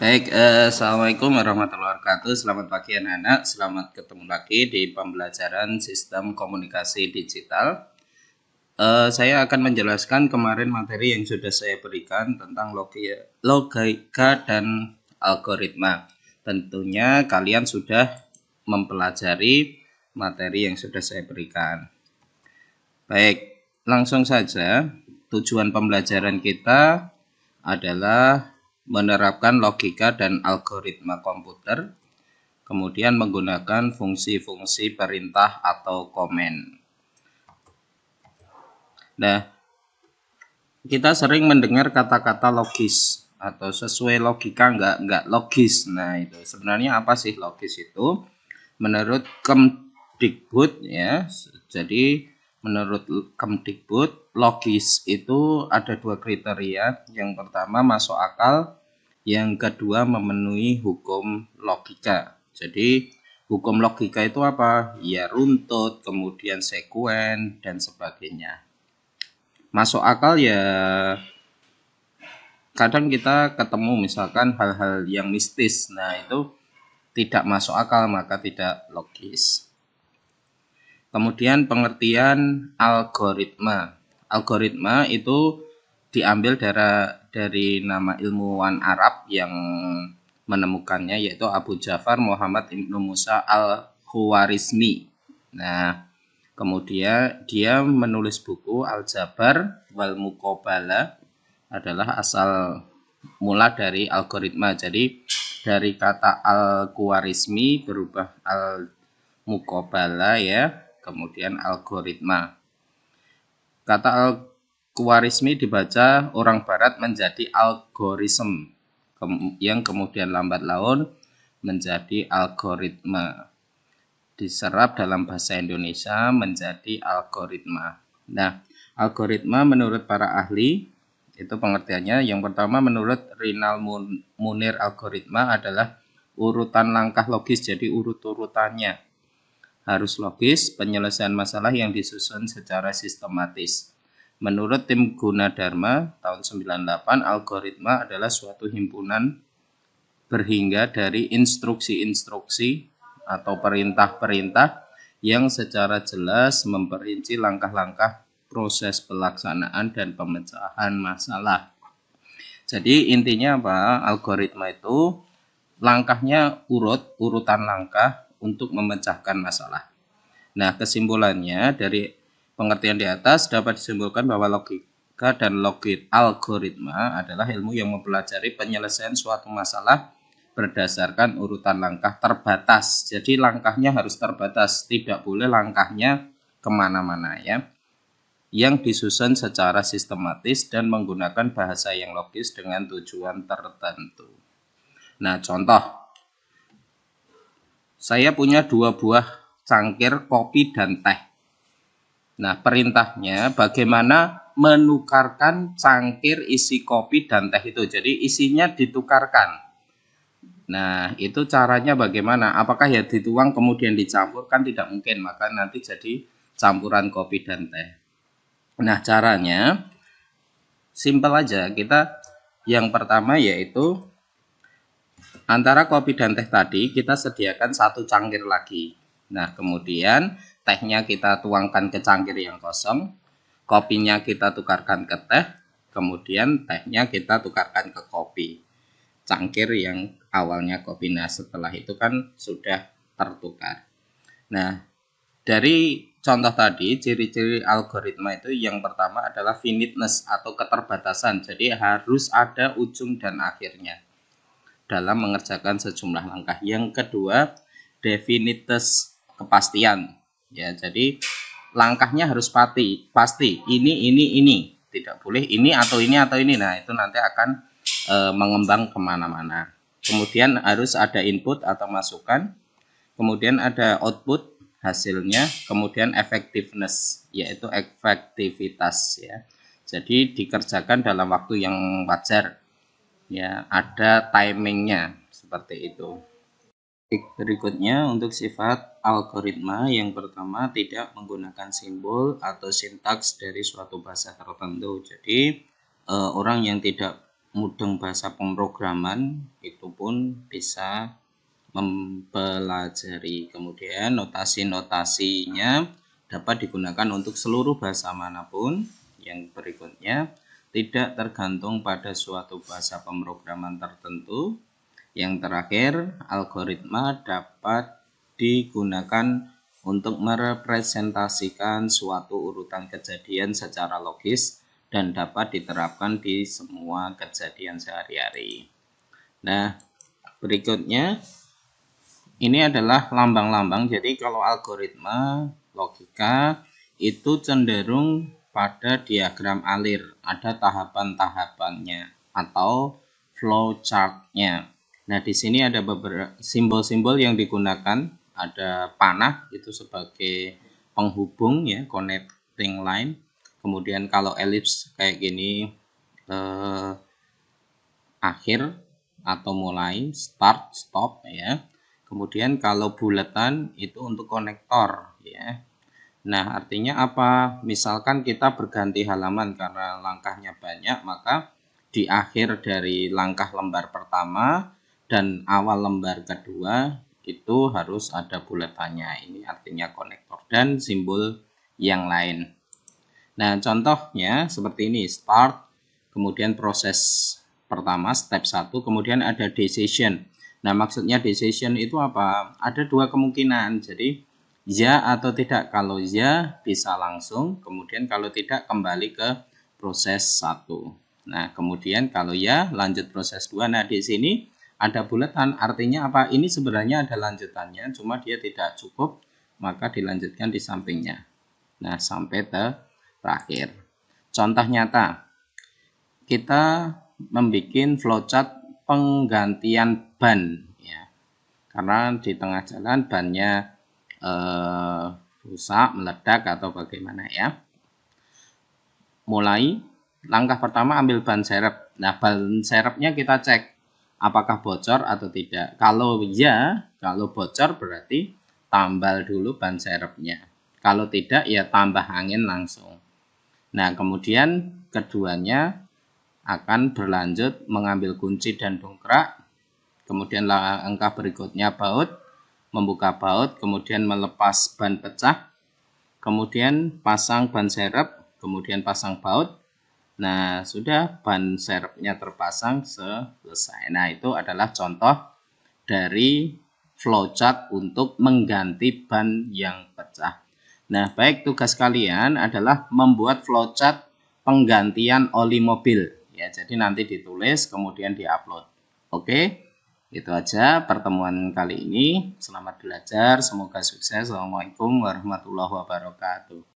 Baik, Assalamualaikum warahmatullahi wabarakatuh. Selamat pagi anak-anak, selamat ketemu lagi di pembelajaran sistem komunikasi digital. Saya akan menjelaskan kemarin materi yang sudah saya berikan tentang logika dan algoritma. Tentunya kalian sudah mempelajari materi yang sudah saya berikan. Baik, langsung saja. Tujuan pembelajaran kita adalah menerapkan logika dan algoritma komputer, kemudian menggunakan fungsi-fungsi perintah atau komen. Nah, kita sering mendengar kata-kata logis atau sesuai logika enggak logis. Nah, itu sebenarnya apa sih logis itu? Menurut Kemdikbud ya. Jadi menurut Kemdikbud, logis itu ada dua kriteria. Yang pertama masuk akal, yang kedua memenuhi hukum logika. Jadi hukum logika itu apa? Ya runtut, kemudian sekuen dan sebagainya. Masuk akal ya kadang kita ketemu misalkan hal-hal yang mistis. Nah, itu tidak masuk akal, maka tidak logis. Kemudian pengertian algoritma. Algoritma itu diambil dari nama ilmuwan Arab yang menemukannya, yaitu Abu Ja'far Muhammad Ibnu Musa al-Khwarizmi. Nah, kemudian dia menulis buku Al-Jabar wal Muqabalah, adalah asal mula dari algoritma. Jadi dari kata al-Khwarizmi berubah al-Muqabalah ya, kemudian algoritma. Kata al-Khwarizmi dibaca orang barat menjadi algoritm, yang kemudian lambat laun menjadi algoritma. Diserap dalam bahasa Indonesia menjadi algoritma. Nah, algoritma menurut para ahli itu pengertiannya, yang pertama menurut Rinal Munir, algoritma adalah urutan langkah logis, jadi urut-urutannya harus logis, penyelesaian masalah yang disusun secara sistematis. Menurut tim Gunadarma tahun 98, algoritma adalah suatu himpunan berhingga dari instruksi-instruksi atau perintah-perintah yang secara jelas memperinci langkah-langkah proses pelaksanaan dan pemecahan masalah. Jadi intinya apa? Algoritma itu langkahnya urutan langkah untuk memecahkan masalah. Nah, kesimpulannya dari pengertian di atas dapat disimpulkan bahwa logika dan algoritma adalah ilmu yang mempelajari penyelesaian suatu masalah berdasarkan urutan langkah terbatas. Jadi langkahnya harus terbatas, tidak boleh langkahnya kemana-mana ya. Yang disusun secara sistematis dan menggunakan bahasa yang logis dengan tujuan tertentu. Nah, contoh. Saya punya 2 buah cangkir kopi dan teh. Nah, perintahnya bagaimana menukarkan cangkir isi kopi dan teh itu. Jadi isinya ditukarkan. Nah, itu caranya bagaimana? Apakah ya dituang kemudian dicampur? Kan tidak mungkin, maka nanti jadi campuran kopi dan teh. Nah, caranya simpel aja. Kita yang pertama yaitu antara kopi dan teh tadi kita sediakan 1 cangkir lagi. Nah, kemudian tehnya kita tuangkan ke cangkir yang kosong, kopinya kita tukarkan ke teh, kemudian tehnya kita tukarkan ke kopi. Cangkir yang awalnya kopi. Nah, setelah itu kan sudah tertukar. Nah, dari contoh tadi, ciri-ciri algoritma itu yang pertama adalah finiteness atau keterbatasan. Jadi harus ada ujung dan akhirnya dalam mengerjakan sejumlah langkah. Yang kedua, definites, kepastian. Ya, jadi langkahnya harus pasti. Ini. Tidak boleh ini atau ini atau ini. Nah, itu nanti akan mengembang kemana-mana. Kemudian harus ada input atau masukan. Kemudian ada output, hasilnya. Kemudian effectiveness, yaitu efektivitas ya. Jadi dikerjakan dalam waktu yang wajar. Ya, ada timingnya seperti itu. Berikutnya untuk sifat algoritma, yang pertama tidak menggunakan simbol atau sintaks dari suatu bahasa tertentu. Jadi orang yang tidak mudeng bahasa pemrograman itu pun bisa mempelajari. Kemudian notasi-notasinya dapat digunakan untuk seluruh bahasa manapun. Yang berikutnya, tidak tergantung pada suatu bahasa pemrograman tertentu. Yang terakhir, algoritma dapat digunakan untuk merepresentasikan suatu urutan kejadian secara logis dan dapat diterapkan di semua kejadian sehari-hari. Nah, berikutnya ini adalah lambang-lambang. Jadi kalau algoritma logika itu cenderung pada diagram alir, ada tahapan-tahapannya atau flowchart-nya. Nah, di sini ada beberapa simbol-simbol yang digunakan. Ada panah itu sebagai penghubung ya, connecting line. Kemudian kalau elips kayak gini akhir atau mulai, start, stop ya. Kemudian kalau bulatan itu untuk konektor ya. Nah, artinya apa? Misalkan kita berganti halaman karena langkahnya banyak, maka di akhir dari langkah lembar pertama dan awal lembar kedua itu harus ada bulatannya. Ini artinya konektor dan simbol yang lain. Nah, contohnya seperti ini, start, kemudian proses pertama, step 1, kemudian ada decision. Nah, maksudnya decision itu apa? Ada dua kemungkinan, jadi ya atau tidak. Kalau ya bisa langsung, kemudian kalau tidak kembali ke proses 1. Nah, kemudian kalau ya lanjut proses 2. Nah, di sini ada bulatan, artinya apa? Ini sebenarnya ada lanjutannya, cuma dia tidak cukup, maka dilanjutkan di sampingnya. Nah, sampai terakhir. Contoh nyata, kita membuat flowchart penggantian ban ya. Karena di tengah jalan bannya rusak, meledak atau bagaimana ya. Mulai langkah pertama ambil ban serep. Nah, ban serepnya kita cek apakah bocor atau tidak. Kalau ya, kalau bocor berarti tambal dulu ban serepnya. Kalau tidak ya tambah angin langsung. Nah, kemudian keduanya akan berlanjut mengambil kunci dan dongkrak. Kemudian langkah berikutnya baut, membuka baut, kemudian melepas ban pecah, kemudian pasang ban serep, kemudian pasang baut. Nah, sudah ban serepnya terpasang selesai. Nah, itu adalah contoh dari flowchart untuk mengganti ban yang pecah. Nah, baik, tugas kalian adalah membuat flowchart penggantian oli mobil. Ya, jadi nanti ditulis kemudian diupload. Oke, itu aja pertemuan kali ini. Selamat belajar, semoga sukses. Assalamualaikum warahmatullahi wabarakatuh.